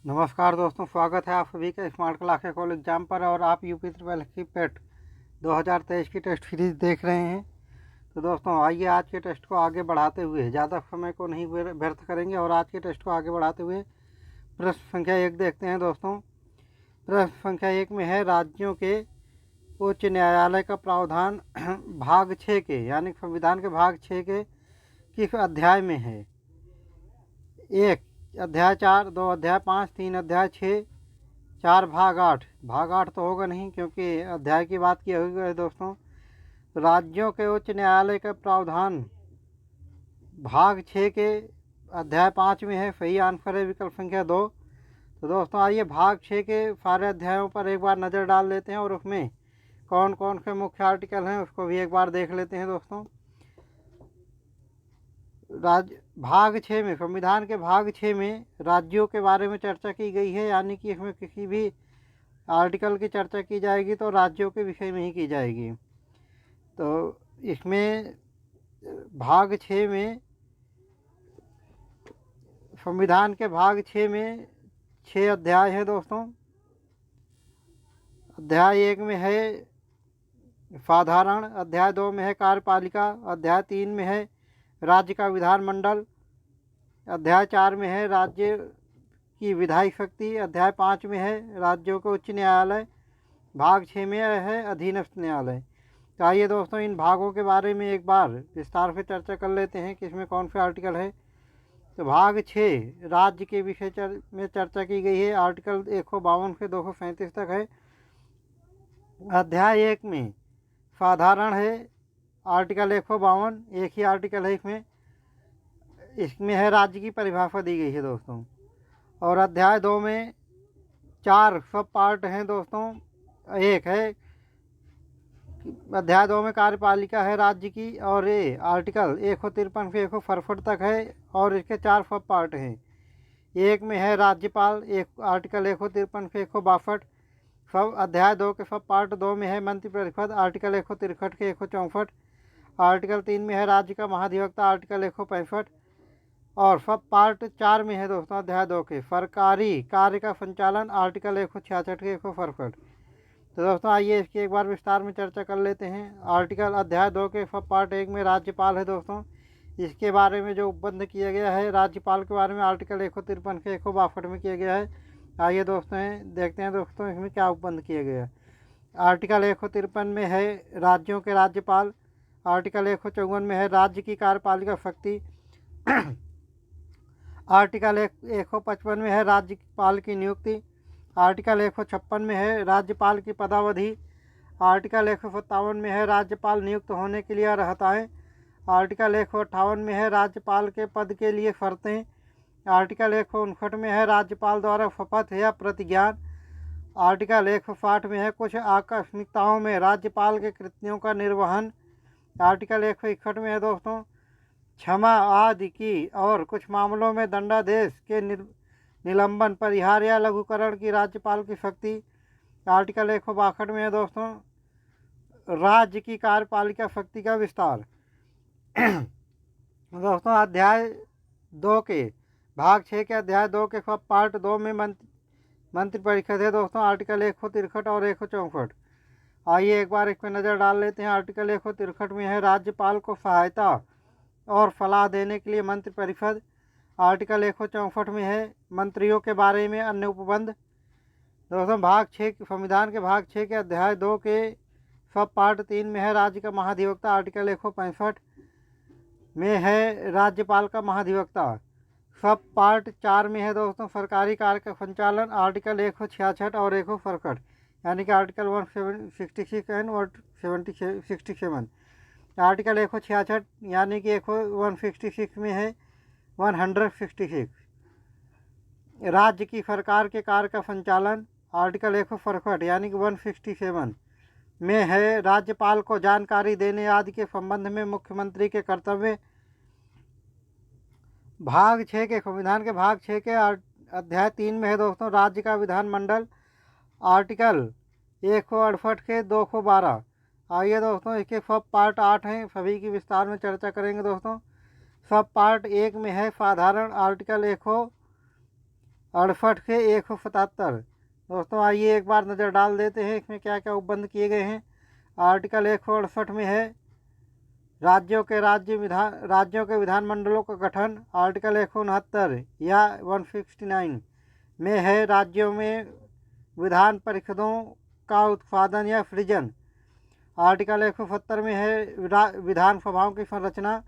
नमस्कार दोस्तों, स्वागत है आप सभी का स्मार्ट क्लास के कॉल एग्जाम पर। और आप यूपी ट्रिपल की पेट 2023 की टेस्ट सीरीज देख रहे हैं। तो दोस्तों आइए आज के टेस्ट को आगे बढ़ाते हुए ज़्यादा समय को नहीं व्यर्थ करेंगे और आज के टेस्ट को आगे बढ़ाते हुए प्रश्न संख्या 1 देखते हैं। दोस्तों प्रश्न संख्या 1 में है राज्यों के उच्च न्यायालय का प्रावधान भाग 6 के यानी संविधान के भाग 6 के किस अध्याय में है। 1 अध्याय 4, 2 अध्याय 5, 3 अध्याय 6, 4 भाग 8। भाग 8 तो होगा नहीं क्योंकि अध्याय की बात की हुई है। दोस्तों राज्यों के उच्च न्यायालय का प्रावधान भाग 6 के अध्याय 5 में है। सही आंसर है विकल्प संख्या 2। तो दोस्तों आइए भाग 6 के सारे अध्यायों पर एक बार नज़र डाल लेते हैं और उसमें कौन कौन से मुख्य आर्टिकल हैं उसको भी एक बार देख लेते हैं। दोस्तों भाग 6 में, संविधान के भाग 6 में राज्यों के बारे में चर्चा की गई है, यानी कि इसमें किसी भी आर्टिकल की चर्चा की जाएगी तो राज्यों के विषय में ही की जाएगी। तो इसमें भाग 6 में, संविधान के भाग 6 में 6 अध्याय है। दोस्तों अध्याय 1 में है साधारण, अध्याय 2 में है कार्यपालिका, अध्याय 3 में है राज्य का विधानमंडल, अध्याय 4 में है राज्य की विधायी शक्ति, अध्याय 5 में है राज्यों के उच्च न्यायालय, भाग 6 में है अधीनस्थ न्यायालय। तो आइए दोस्तों इन भागों के बारे में एक बार विस्तार से चर्चा कर लेते हैं कि इसमें कौन से आर्टिकल है। तो भाग 6 राज्य के विषय में चर्चा की गई है। आर्टिकल 152 से 237 तक है। अध्याय 1 में साधारण है, आर्टिकल 152, एक ही आर्टिकल है इसमें है राज्य की परिभाषा दी गई है। दोस्तों और अध्याय 2 में 4 सब पार्ट हैं। दोस्तों एक है अध्याय 2 में कार्यपालिका है राज्य की, और ये आर्टिकल 153 से 167 तक है और इसके 4 सब पार्ट हैं। एक में है राज्यपाल, एक आर्टिकल 153 से 162। सब अध्याय 2 के सब पार्ट 2 में है मंत्रिपरिषद, आर्टिकल 163 के 164। आर्टिकल 3 में है राज्य का महाधिवक्ता, आर्टिकल 165। और सब पार्ट 4 में है दोस्तों अध्याय 2 के सरकारी कार्य का संचालन, आर्टिकल 166 के 167। तो दोस्तों आइए इसकी एक बार विस्तार में चर्चा कर लेते हैं। आर्टिकल अध्याय 2 के सब पार्ट 1 में राज्यपाल है। दोस्तों इसके बारे में जो उपबंध किया गया है राज्यपाल के बारे में आर्टिकल 153 के 162 में किया गया है। आइए दोस्तों देखते हैं दोस्तों इसमें क्या उपबंध किया गया है। आर्टिकल 153 में है राज्यों के राज्यपाल, आर्टिकल 154 में है राज्य की कार्यपालिका शक्ति, आर्टिकल 155 में है राज्यपाल की नियुक्ति, आर्टिकल 156 में है राज्यपाल की पदावधि, आर्टिकल 157 में है राज्यपाल नियुक्त होने के लिए अर्हताएँ, आर्टिकल 158 में है राज्यपाल के पद के लिए शर्तें, आर्टिकल 159 में है राज्यपाल द्वारा शपथ या प्रतिज्ञान, आर्टिकल 160 में है कुछ आकस्मिकताओं में राज्यपाल के कृत्यों का निर्वहन, आर्टिकल 161 में है दोस्तों क्षमा आदि की और कुछ मामलों में दंडादेश के निलंबन, परिहार या लघुकरण की राज्यपाल की शक्ति। आर्टिकल 162 में है दोस्तों राज्य की कार्यपालिका शक्ति का विस्तार। दोस्तों अध्याय 2 के भाग 6 के अध्याय 2 के सब पार्ट 2 में मंत्रिपरिषद है। दोस्तों आर्टिकल 163 और 164। आइए एक बार इस पर नज़र डाल लेते हैं। आर्टिकल 163 में है राज्यपाल को सहायता और सलाह देने के लिए मंत्रिपरिषद, आर्टिकल 164 में है मंत्रियों के बारे में अन्य उपबंध। दोस्तों भाग 6 संविधान के भाग 6 के अध्याय 2 के सब पार्ट 3 में है राज्य का महाधिवक्ता, आर्टिकल 165 में है राज्यपाल का महाधिवक्ता। सब पार्ट 4 में है दोस्तों सरकारी कार्य का संचालन, आर्टिकल 166 और 167, यानी कि आर्टिकल 166 एंड 167। आर्टिकल 166 यानी कि 166 में है 166 राज्य की सरकार के कार्य का संचालन, आर्टिकल 167 यानी कि 167 में है राज्यपाल को जानकारी देने आदि के संबंध में मुख्यमंत्री के कर्तव्य। भाग 6 के संविधान के भाग 6 के अध्याय 3 में है दोस्तों राज्य का विधानमंडल, आर्टिकल 168 के 212। आइए दोस्तों इसके सब पार्ट 8 हैं, सभी की विस्तार में चर्चा करेंगे। दोस्तों सब पार्ट 1 में है साधारण, आर्टिकल 68 के 177। दोस्तों आइए एक बार नज़र डाल देते हैं इसमें क्या क्या उपबंध किए गए हैं। आर्टिकल 168 में है राज्यों के विधानमंडलों का गठन। आर्टिकल 169 या 169 में है राज्यों में विधान परिषदों का उत्पादन या सृजन। आर्टिकल 170 में है विधानसभाओं की संरचना।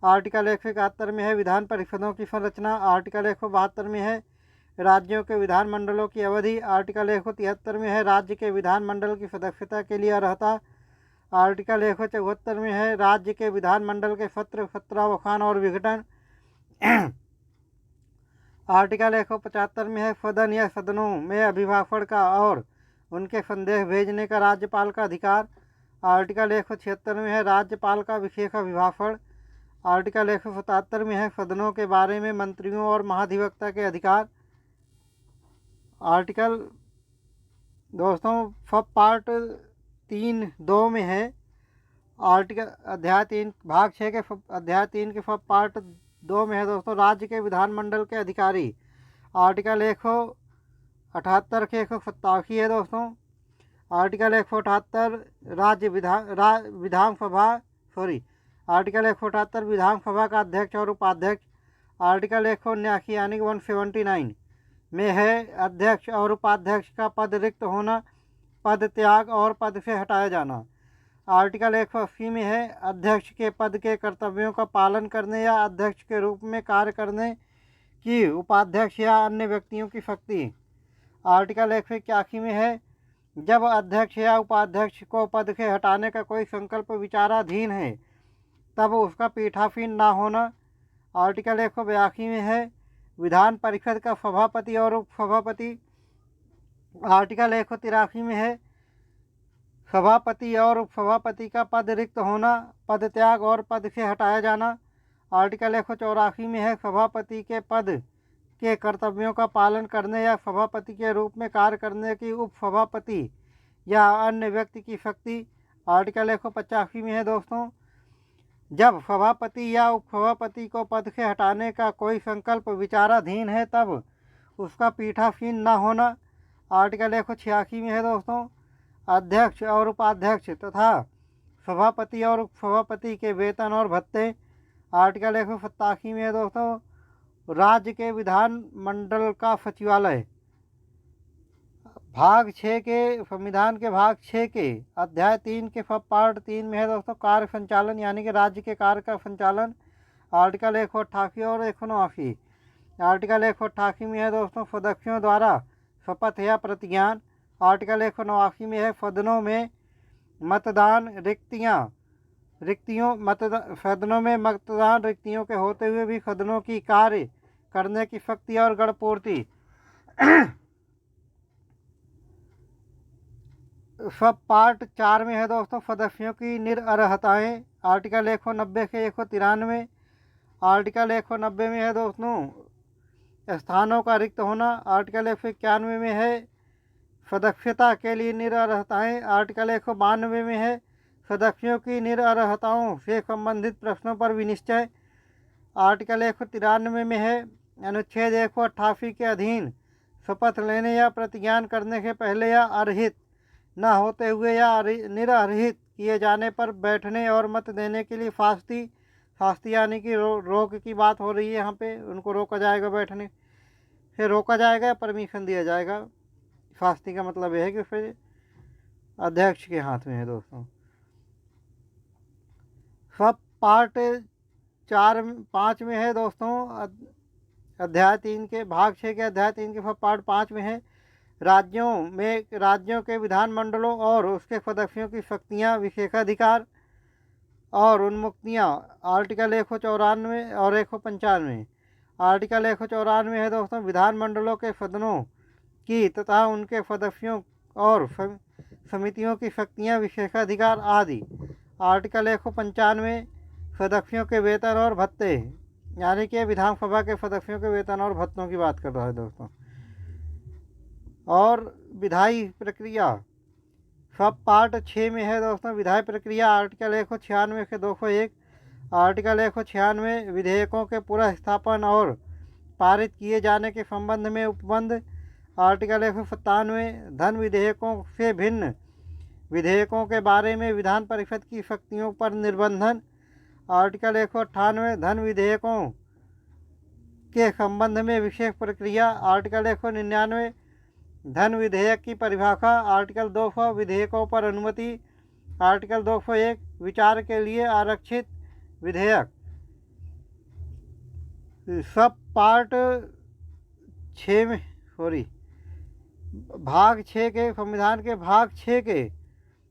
आर्टिकल 171 में है विधान परिषदों की संरचना। आर्टिकल 172 में है राज्यों के विधानमंडलों की अवधि। आर्टिकल 173 में है राज्य के विधानमंडल की सदस्यता के लिए अर्हता। आर्टिकल 174 में है राज्य के विधानमंडल के सत्रावसान और विघटन। आर्टिकल 175 में है सदन या सदनों में अभिभाषण का और उनके संदेश भेजने का राज्यपाल का अधिकार। आर्टिकल 176 में है राज्यपाल का विशेष अभिभाषण। आर्टिकल 177 में है सदनों के बारे में मंत्रियों और महाधिवक्ता के अधिकार। आर्टिकल दोस्तों सब पार्ट 3(2) में है। आर्टिकल अध्याय 3 भाग 6 के अध्याय 3 के सब पार्ट 2 में है दोस्तों राज्य के विधानमंडल के अधिकारी। आर्टिकल 178 के 187 है दोस्तों। आर्टिकल 178 आर्टिकल 178 विधानसभा का अध्यक्ष और उपाध्यक्ष। आर्टिकल 179 यानी 179 में है अध्यक्ष और उपाध्यक्ष का पद रिक्त होना, पद त्याग और पद से हटाया जाना। आर्टिकल 180 में है अध्यक्ष के पद के कर्तव्यों का पालन करने या अध्यक्ष के रूप में कार्य करने की उपाध्यक्ष या अन्य व्यक्तियों की शक्ति। आर्टिकल 181 में है जब अध्यक्ष या उपाध्यक्ष को पद से हटाने का कोई संकल्प विचाराधीन है तब उसका पीठासीन न होना। आर्टिकल 182 में है विधान परिषद का सभापति और उपसभापति। आर्टिकल 183 में है सभापति और उपसभापति का पद रिक्त होना, पद त्याग और पद से हटाया जाना। आर्टिकल 184 में है सभापति के पद के कर्तव्यों का पालन करने या सभापति के रूप में कार्य करने की उपसभापति या अन्य व्यक्ति की शक्ति। आर्टिकल 185 में है दोस्तों जब सभापति या उपसभापति को पद से हटाने का कोई संकल्प विचाराधीन है तब उसका पीठासीन न होना। आर्टिकल 186 में है दोस्तों अध्यक्ष और उपाध्यक्ष तथा सभापति और उपसभापति के वेतन और भत्ते। आर्टिकल 187 में है दोस्तों राज्य के विधानमंडल का सचिवालय। भाग 6 के संविधान के भाग 6 के अध्याय 3 के सब पार्ट 3 में है दोस्तों कार्य संचालन यानी कि राज्य के कार्य का संचालन। आर्टिकल 188 और 189। आर्टिकल 188 में है दोस्तों सदस्यों द्वारा शपथ या प्रतिज्ञान। आर्टिकल 189 में है सदनों में मतदान रिक्तियों के होते हुए भी सदनों की कार्य करने की शक्ति और गणपूर्ति। सब पार्ट 4 में है दोस्तों सदस्यों की निरअर्हताएँ। आर्टिकल 190 के 193। आर्टिकल 190 में है दोस्तों स्थानों का रिक्त होना। आर्टिकल 191 में है सदस्यता के लिए निरअर्हताएँ। आर्टिकल 192 में है सदस्यों की निरअर्हताओं से संबंधित प्रश्नों पर विनिश्चय। आर्टिकल 193 में है अनुच्छेद 188 के अधीन शपथ लेने या प्रतिज्ञान करने से पहले या अर्हित न होते हुए या निरअर्हित किए जाने पर बैठने और मत देने के लिए फास्ती यानी कि रोक की बात हो रही है। यहाँ पे उनको रोका जाएगा, बैठने से रोका जाएगा या परमिशन दिया जाएगा। फास्ती का मतलब यह है कि फिर अध्यक्ष के हाथ में है दोस्तों। सब पार्ट 5 में है दोस्तों अध्याय 3 के भाग 6 के अध्याय 3 के सब पार्ट 5 में है राज्यों के विधानमंडलों और उसके सदस्यों की शक्तियाँ, विशेषाधिकार और उन्मुक्तियाँ। आर्टिकल 194 और 195। आर्टिकल 194 है दोस्तों विधानमंडलों के सदनों की तथा उनके सदस्यों और समितियों की शक्तियाँ, विशेषाधिकार आदि। आर्टिकल 195 सदस्यों के वेतन और भत्ते यानी कि विधानसभा के सदस्यों के वेतन और भत्तों की बात कर रहा है दोस्तों। और विधायी प्रक्रिया सब पार्ट 6 में है दोस्तों विधायी प्रक्रिया। आर्टिकल 196 के 201। आर्टिकल 196 विधेयकों के पुनः स्थापन और पारित किए जाने के संबंध में उपबंध। आर्टिकल 197 धन विधेयकों से भिन्न विधेयकों के बारे में विधान परिषद की शक्तियों पर निर्बंधन। आर्टिकल 198 धन विधेयकों के संबंध में विशेष प्रक्रिया। आर्टिकल 199 धन विधेयक की परिभाषा। आर्टिकल 200 विधेयकों पर अनुमति। आर्टिकल 201 विचार के लिए आरक्षित विधेयक। सब पार्ट 6 में भाग 6 के संविधान के भाग 6 के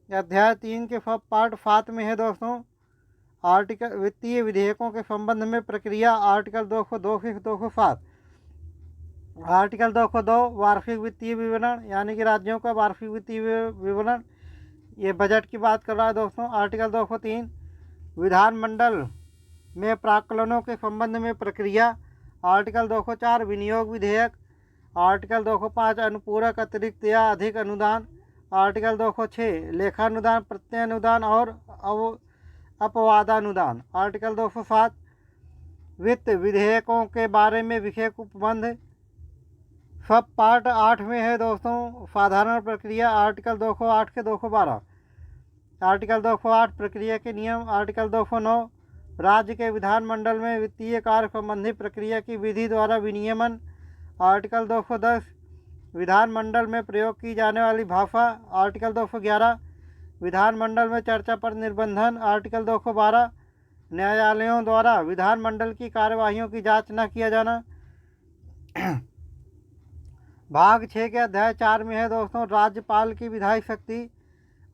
अध्याय 3 के सब पार्ट 7 में है दोस्तों। आर्टिकल वित्तीय विधेयकों के संबंध में प्रक्रिया। आर्टिकल 202 से 207। आर्टिकल 202 वार्षिक वित्तीय विवरण यानी कि राज्यों का वार्षिक वित्तीय विवरण, ये बजट की बात कर रहा है दोस्तों। आर्टिकल 203 विधानमंडल में प्राक्कलनों के संबंध में प्रक्रिया। आर्टिकल 204 विनियोग विधेयक। आर्टिकल 205 अनुपूरक अतिरिक्त या अधिक अनुदान। आर्टिकल 206 लेखानुदान, प्रत्ययानुदान और अपवादानुदान। आर्टिकल 207 वित्त विधेयकों के बारे में विशेष उपबंध। सब पार्ट 8 में है दोस्तों साधारण प्रक्रिया। आर्टिकल 208 से 212। आर्टिकल 208 प्रक्रिया के नियम। आर्टिकल 209 राज्य के विधानमंडल में वित्तीय कार्य संबंधी प्रक्रिया की विधि द्वारा विनियमन। आर्टिकल 210 विधानमंडल में प्रयोग की जाने वाली भाषा। आर्टिकल 211 विधानमंडल में चर्चा पर निर्बंधन। आर्टिकल 212 न्यायालयों द्वारा विधानमंडल की कार्यवाहियों की जांच न किया जाना। भाग 6 के अध्याय 4 में है दोस्तों राज्यपाल की विधायी शक्ति।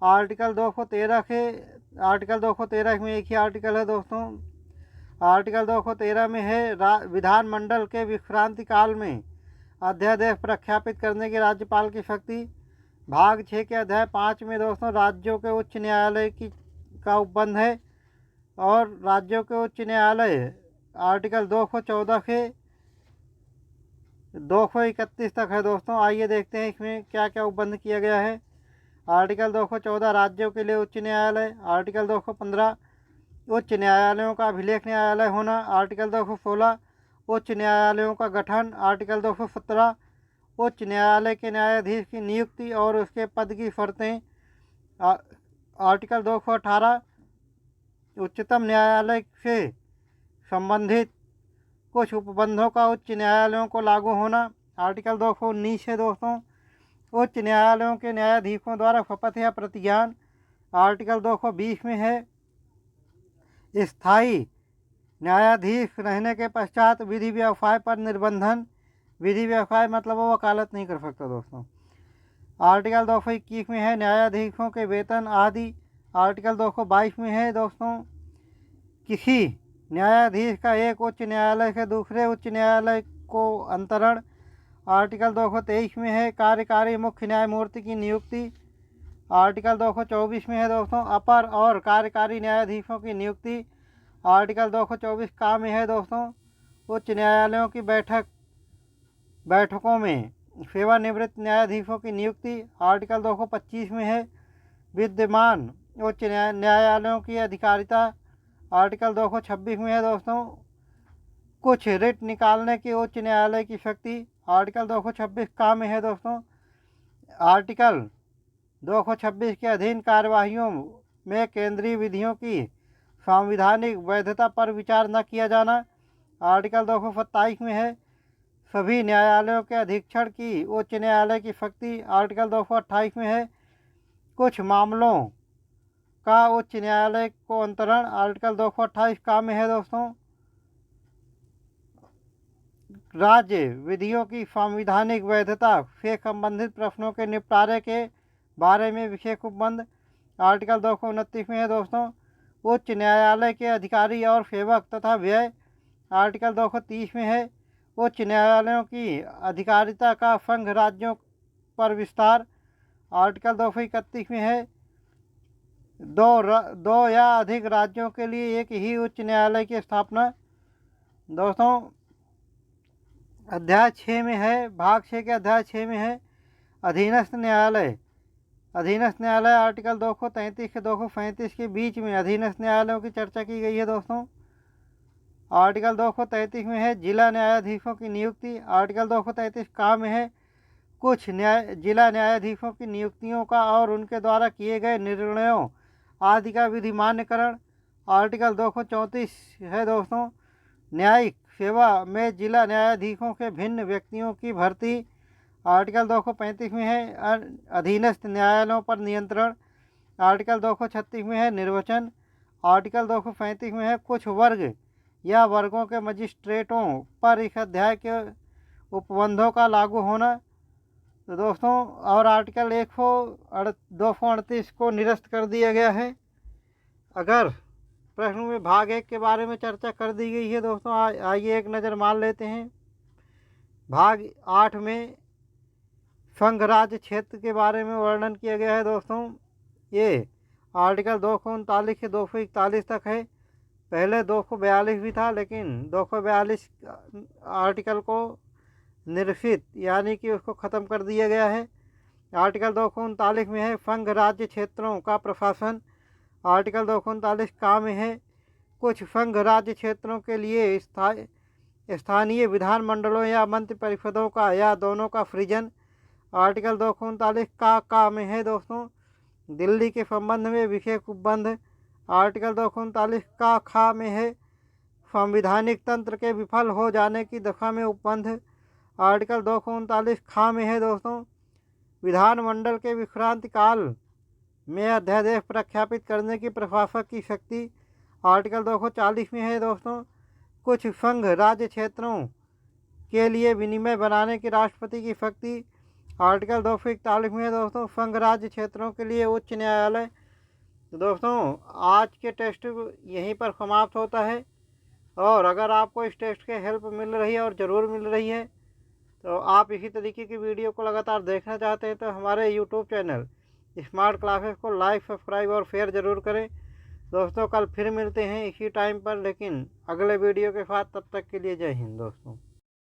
आर्टिकल 213 में एक ही आर्टिकल है दोस्तों। आर्टिकल 213 में है विधानमंडल के विश्रांति काल में अध्यादेश प्रख्यापित करने की राज्यपाल की शक्ति। भाग 6 के अध्याय 5 में दोस्तों राज्यों के उच्च न्यायालय का उपबंध है और राज्यों के उच्च न्यायालय आर्टिकल 214 से 231 तक है दोस्तों। आइए देखते हैं इसमें क्या क्या उपबंध किया गया है। आर्टिकल 214 राज्यों के लिए उच्च न्यायालय। आर्टिकल 215 उच्च न्यायालयों का अभिलेख न्यायालय होना। आर्टिकल 216 उच्च न्यायालयों का गठन। आर्टिकल 217 उच्च न्यायालय के न्यायाधीश की नियुक्ति और उसके पद की शर्तें। आर्टिकल 218 उच्चतम न्यायालय से संबंधित कुछ उपबंधों का उच्च न्यायालयों को लागू होना। आर्टिकल 219 है दोस्तों उच्च न्यायालयों के न्यायाधीशों द्वारा शपथ या प्रतिज्ञान। आर्टिकल 220 में है स्थायी न्यायाधीश रहने के पश्चात विधि व्यवसाय पर निर्बंधन। विधि व्यवसाय मतलब वो वकालत नहीं कर सकता दोस्तों। आर्टिकल 221 में है न्यायाधीशों के वेतन आदि। आर्टिकल 222 में है दोस्तों किसी न्यायाधीश का एक उच्च न्यायालय से दूसरे उच्च न्यायालय को अंतरण। आर्टिकल 223 में है कार्यकारी मुख्य न्यायमूर्ति की नियुक्ति। आर्टिकल 224 में है दोस्तों अपर और कार्यकारी न्यायाधीशों की नियुक्ति। आर्टिकल 224 का में है दोस्तों उच्च न्यायालयों की बैठकों में सेवानिवृत्त न्यायाधीशों की नियुक्ति। आर्टिकल 225 में है विद्यमान उच्च न्यायालयों की अधिकारिता। आर्टिकल 226 में है दोस्तों कुछ रिट निकालने की उच्च न्यायालय की शक्ति। आर्टिकल 226 का में है दोस्तों आर्टिकल 226 के अधीन कार्यवाहियों में केंद्रीय विधियों की संवैधानिक वैधता पर विचार न किया जाना। आर्टिकल 227 में है सभी न्यायालयों के अधीक्षण की उच्च न्यायालय की शक्ति। आर्टिकल 228 में है कुछ मामलों का उच्च न्यायालय को अंतरण। आर्टिकल 228 का में है दोस्तों राज्य विधियों की संवैधानिक वैधता से संबंधित प्रश्नों के निपटारे के बारे में विशेष उपबंध। आर्टिकल 229 में है दोस्तों उच्च न्यायालय के अधिकारी और सेवक तथा व्यय। आर्टिकल 230 में है उच्च न्यायालयों की अधिकारिता का संघ राज्यों पर विस्तार। आर्टिकल 231 में है दो या अधिक राज्यों के लिए एक ही उच्च न्यायालय की स्थापना। दोस्तों अध्याय 6 में है भाग 6 के अध्याय 6 में है अधीनस्थ न्यायालय। अधीनस्थ न्यायालय आर्टिकल 233 से 235 के बीच में अधीनस्थ न्यायालयों की चर्चा की गई है दोस्तों। आर्टिकल 233 में है जिला न्यायाधीशों की नियुक्ति। आर्टिकल 233 का में है कुछ जिला न्यायाधीशों की नियुक्तियों का और उनके द्वारा किए गए निर्णयों आदि का विधिमान्यकरण। आर्टिकल 234 है दोस्तों न्यायिक सेवा में जिला न्यायाधीशों के भिन्न व्यक्तियों की भर्ती। आर्टिकल 235 में है अधीनस्थ न्यायालयों पर नियंत्रण। आर्टिकल 236 में है निर्वाचन। आर्टिकल 235 में है कुछ वर्ग या वर्गों के मजिस्ट्रेटों पर इस अध्याय के उपबंधों का लागू होना। तो दोस्तों और आर्टिकल 238 को निरस्त कर दिया गया है। अगर प्रश्न में भाग 1 के बारे में चर्चा कर दी गई है दोस्तों, आइए एक नज़र मार लेते हैं। भाग 8 में संघ राज्य क्षेत्र के बारे में वर्णन किया गया है दोस्तों। ये आर्टिकल 239 से 241 तक है। पहले 242 भी था, लेकिन 242 आर्टिकल को निरसित यानी कि उसको ख़त्म कर दिया गया है। आर्टिकल 239 में है संघ राज्य क्षेत्रों का प्रशासन। आर्टिकल 239 का में है कुछ संघ राज्य क्षेत्रों के लिए स्थानीय विधानमंडलों या मंत्रि परिषदों का या दोनों का सृजन। आर्टिकल 239 का में है दोस्तों दिल्ली के संबंध में विशेष उपबंध। आर्टिकल 239 का खा में है संवैधानिक तंत्र के विफल हो जाने की दशा में उपबंध। आर्टिकल 239 खा में है दोस्तों विधानमंडल के विश्रांति काल में अध्यादेश प्रख्यापित करने की प्रशासक की शक्ति। आर्टिकल 240 में है दोस्तों कुछ संघ राज्य क्षेत्रों के लिए विनिमय बनाने की राष्ट्रपति की शक्ति। आर्टिकल 241 में है दोस्तों संघ राज्य क्षेत्रों के लिए उच्च न्यायालय। तो दोस्तों आज के टेस्ट यहीं पर समाप्त होता है, और अगर आपको इस टेस्ट के हेल्प मिल रही है और ज़रूर मिल रही है तो आप इसी तरीके की वीडियो को लगातार देखना चाहते हैं तो हमारे यूट्यूब चैनल स्मार्ट क्लासेस को लाइक, सब्सक्राइब और शेयर ज़रूर करें। दोस्तों कल फिर मिलते हैं इसी टाइम पर, लेकिन अगले वीडियो के साथ। तब तक के लिए जय हिंद दोस्तों।